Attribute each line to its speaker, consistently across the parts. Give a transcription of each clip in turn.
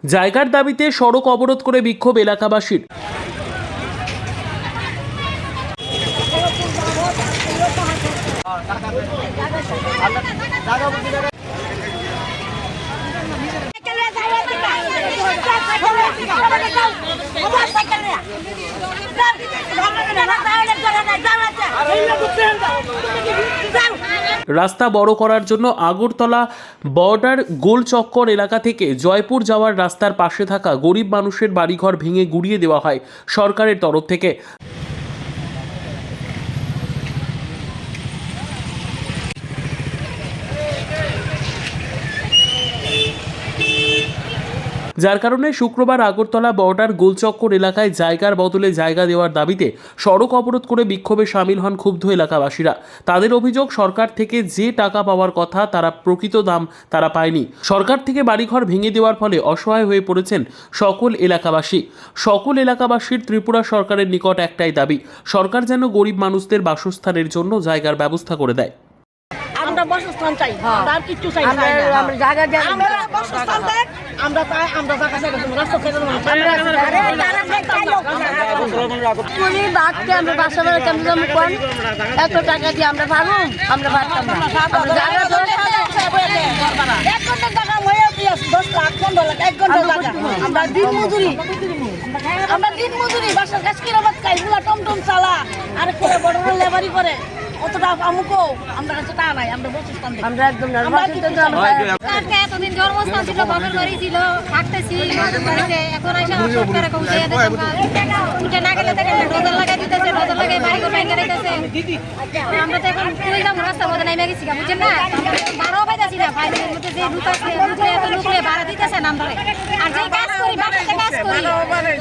Speaker 1: জায়গার দাবিতে সড়ক অবরোধ করে বিক্ষোভ এলাকাবাসীর। রাস্তা বড় করার জন্য আগরতলা বর্ডার গোল চক্কর এলাকা থেকে জয়পুর যাওয়ার রাস্তার পাশে থাকা গরিব মানুষের বাড়িঘর ভেঙে গুড়িয়ে দেওয়া হয় সরকারের তরফ থেকে। যার কারণে শুক্রবার আগরতলা বর্ডার গোলচক্কর এলাকায় জায়গার বদলে জায়গা দেওয়ার দাবিতে সড়ক অবরোধ করে বিক্ষোভে সামিল হন ক্ষুব্ধ এলাকাবাসীরা। তাদের অভিযোগ, সরকার থেকে যে টাকা পাওয়ার কথা তারা প্রকৃত দাম তারা পায়নি। সরকার থেকে বাড়িঘর ভেঙে দেওয়ার ফলে অসহায় হয়ে পড়েছেন সকল এলাকাবাসীর ত্রিপুরা সরকারের নিকট একটাই দাবি, সরকার যেন গরিব মানুষদের বাসস্থানের জন্য জায়গার ব্যবস্থা করে দেয়।
Speaker 2: আমরা বাসস্থান চাই, আর কিছু চাই না। আমরা জায়গা দেন, আমরা বাসস্থান দেন, আমরা চাই, আমরা জায়গা চাই, রাস্তা চাই না। পুরি বাদকে আমরা বাসা বাড়ি কেমন দাম কোন এত টাকা দিয়ে আমরা পারবো, আমরা পারতাম না। আমরা জায়গা ধরে 1 ঘন্টা টাকা হয়ে দিয়ে 10 লাখ 15 লাখ 1 ঘন্টা টাকা আমরা দিন মজুরি বাসার কাজ কিরা বাদ খাই, গুলা টমটম চালা আর করে বড় বড় লেবারি করে অতটা আমুকো আমরা কাছে টা নাই। আমরা বসস্থান দিই, আমরা একদম না
Speaker 3: আজকে এতদিন জন্মস্থান ছিল, বাপের বাড়ি ছিল, থাকতেছি বাড়িতে। এখন আইসা সরকারে কইছে উঠে না গেলে দেখেন নজর লাগাই দিতেছে, নজর লাগাই বাড়ি করে ভেঙে দিতেছে। আমরা তো এখন তুই যাবো রাস্তার মধ্যে নাইমে গেছি, বুঝছেন না? ভাড়াও পাইতেছি না, ফাইলের মধ্যে যে ঢুকাচ্ছে এত লোকলে ভাড়া দিতেছে নাম ধরে। আর যে কাজ করি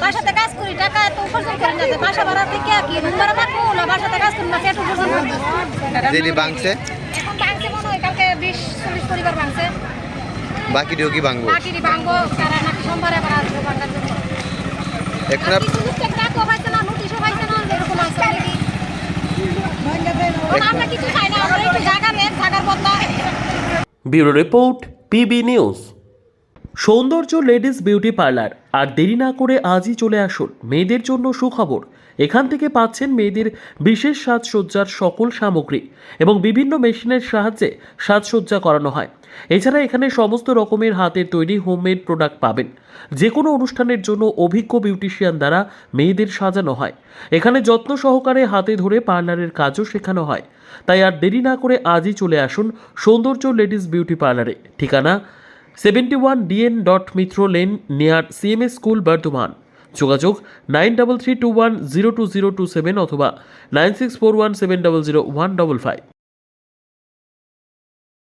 Speaker 3: বাসাতে কাজ করি টাকা এত উপার্জন করি না, বাসা ভাড়া থেকে কি রুম ভাড়া থাকবো না, বাসাতে কাজ করি না, সেটা উপার্জন করি।
Speaker 4: যেটি ভাঙছে
Speaker 3: এখন ভাঙছে মনে হয় কালকে 20-40 পরিবার ভাঙছে,
Speaker 4: বাকিটিও কি ভাঙবো?
Speaker 3: বাকিটি ভাঙবো, তারা নাকি সোমবারে আবার আসবে ভাঙার জন্য।
Speaker 4: এখন
Speaker 3: টাকাও পাইছে না, নোটিশও পাইছে না, এরকম আছে নাকি? আমরা কিছু চাই না, আমরা একটু জায়গা নেন, জায়গার বদলা।
Speaker 1: Bureau report, PB news. সৌন্দর্য লেডিস বিউটি পার্লার। আর দেরি না করে আজই চলে আসুন, মেয়েদের জন্য সুখবর। এখান থেকে পাচ্ছেন মেয়েদের বিশেষ সাজসজ্জার সকল সামগ্রী এবং বিভিন্ন মেশিনের সাহায্যে সাজসজ্জা করানো হয়। এছাড়া এখানে সমস্ত রকমের হাতের তৈরি হোমমেড প্রোডাক্ট পাবেন। যে কোনো অনুষ্ঠানের জন্য অভিজ্ঞ বিউটিশিয়ান দ্বারা মেয়েদের সাজানো হয়। এখানে যত্ন সহকারে হাতে ধরে পার্লারের কাজও শেখানো হয়। তাই আর দেরি না করে আজই চলে আসুন সৌন্দর্য লেডিস বিউটি পার্লারে। ঠিকানা 71 DN Mitra lane near CMS school, Bardhaman. যোগাযোগ 9331020027 অথবা 9641700155।